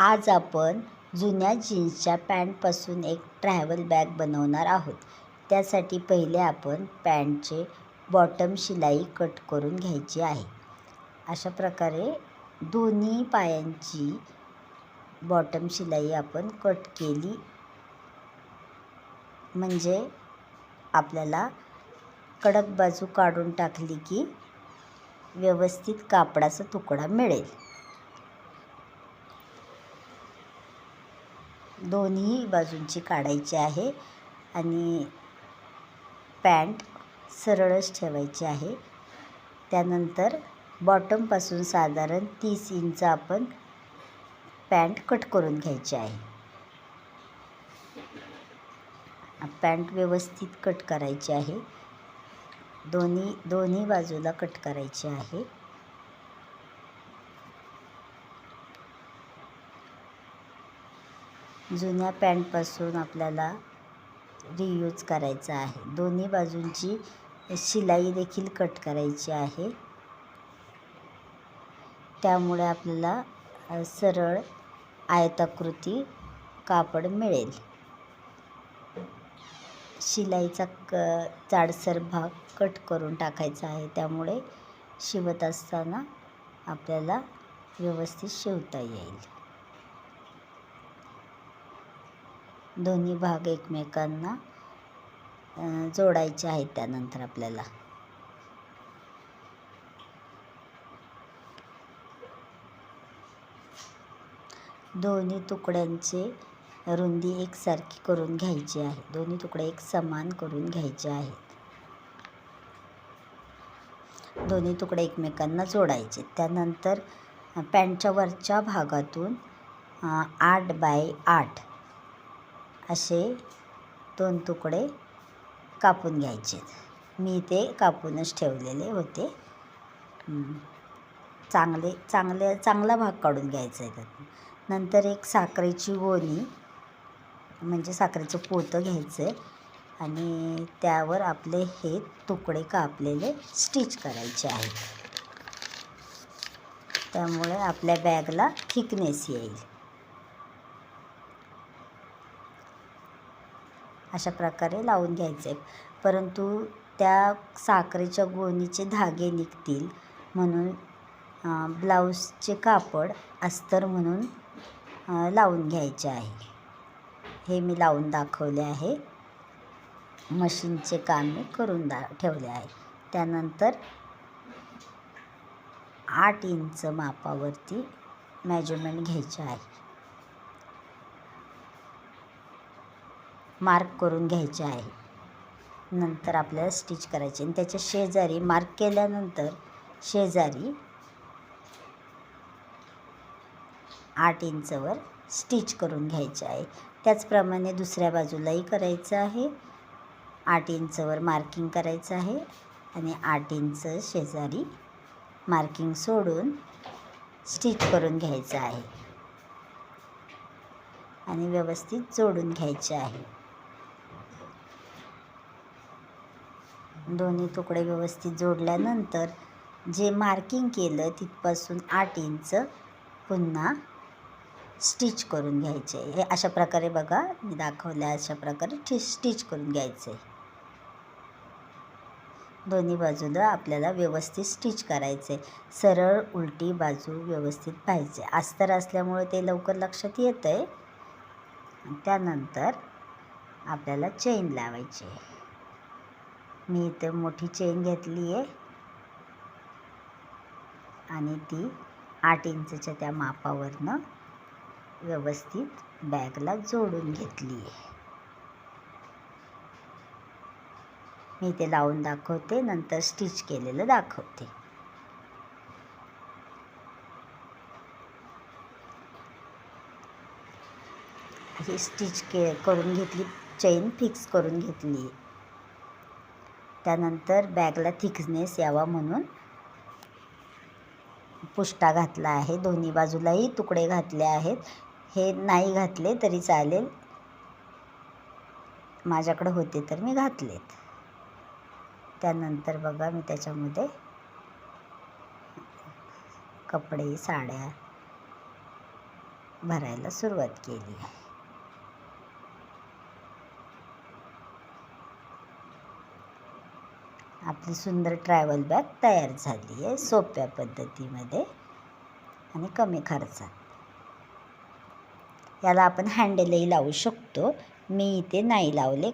आज आपण जुन्या जीन्सच्या पॅन्टपासून एक ट्रॅव्हल बॅग बनवणार आहोत. त्यासाठी पहिले आपण पॅन्टचे बॉटम शिलाई कट करून घ्यायची आहे. अशा प्रकारे दोन्ही पायांची बॉटम शिलाई आपण कट केली म्हणजे आपल्याला कडक बाजू काढून टाकली की व्यवस्थित कापडाचा तुकडा मिळेल. दोन्ही बाजूंची काढायची आहे आणि पॅन्ट सरळच ठेवायची आहे. त्यानंतर बॉटमपासून साधारण 30 इंच आपण पॅन्ट कट करून घ्यायची आहे. पॅन्ट व्यवस्थित कट करायची आहे. दोन्ही बाजूला कट करायची आहे. जुन्या पॅन्टपासून आपल्याला रियूज करायचा आहे. दोन्ही बाजूंची शिलाई देखील कट करायची आहे. त्यामुळे आपल्याला सरळ आयताकृती कापड मिळेल. शिलाईचा जाडसर भाग कट करून टाकायचा आहे. त्यामुळे शिवत असताना आपल्याला व्यवस्थित शिवता येईल. दोन्ही भाग एकमेकांना जोडायचे आहेत. त्यानंतर आपल्याला दोन्ही तुकड्यांची रुंदी एकसारखी करून घ्यायची आहे. दोन्ही तुकडे एक समान करून घ्यायचे आहेत. दोन्ही तुकडे एकमेकांना जोडायचे. त्यानंतर पॅन्टच्या वरच्या भागातून 8 बाय 8 असे 2 तुकडे कापून घ्यायचे. मी ते कापूनच ठेवलेले होते. चांगला भाग काढून घ्यायचा आहे. नंतर एक साखरेची गोणी म्हणजे साखरेचं पोतं घ्यायचं आहे आणि त्यावर आपले हे तुकडे कापलेले स्टिच करायचे आहेत. त्यामुळे आपल्या बॅगला थिकनेस येईल. अशा प्रकारे लावून घ्यायचे. परंतु त्या साखरेच्या गोणीचे धागे निघतील म्हणून ब्लाऊजचे कापड अस्तर म्हणून लावून घ्यायचे आहे. हे मी लावून दाखवले आहे. मशीनचे काम मी करून ठेवले आहे. त्यानंतर 8 इंच मापावरती मेजरमेंट घ्यायचे आहे. मार्क करून घ्यायचे आहे. नंतर आपल्याला स्टिच करायचे आणि त्याच्या शेजारी मार्क केल्यानंतर शेजारी 8 इंचवर स्टिच करून घ्यायचे आहे. त्याचप्रमाणे दुसऱ्या बाजूलाही करायचं आहे. 8 इंचवर मार्किंग करायचं आहे आणि 8 इंच शेजारी मार्किंग सोडून स्टिच करून घ्यायचं आहे आणि व्यवस्थित जोडून घ्यायचे आहे. दोन्ही तुकडे व्यवस्थित जोडल्यानंतर जे मार्किंग केलं तिथपासून 8 इंच पुन्हा स्टिच करून घ्यायचे. हे अशा प्रकारे बघा मी दाखवल्या अशा प्रकारे स्टिच करून घ्यायचे. दोन्ही बाजूला आपल्याला व्यवस्थित स्टिच करायचे. सरळ उलटी बाजू व्यवस्थित पाहिजे. अस्तर असल्यामुळे ते लवकर लक्षात येतं आहे. त्यानंतर आपल्याला चेन लावायची. मी इथे मोठी चेन घेतली आहे आणि ती 8 इंचच्या त्या मापावरनं व्यवस्थित बॅगला जोडून घेतली आहे. मी ते लावून दाखवते, नंतर स्टिच केलेलं दाखवते. ही स्टिच करून घेतली, चेन फिक्स करून घेतली. त्यानंतर बॅगला थिकनेस यावा म्हणून पुष्टा घातला आहे. दोन्ही बाजूलाही तुकडे घातले आहेत. हे नाही घातले तरी चालेल. माझ्याकडे होते तर मी घातलेत. त्यानंतर बघा मी त्याच्यामध्ये कपडे, साड्या भरायला सुरुवात केली. आपली सुंदर ट्रॅव्हल बॅग तयार झाली आहे सोप्या पद्धतीमध्ये आणि कमी खर्चात. याला आपण हँडलही लावू शकतो. मी इथे नाही लावले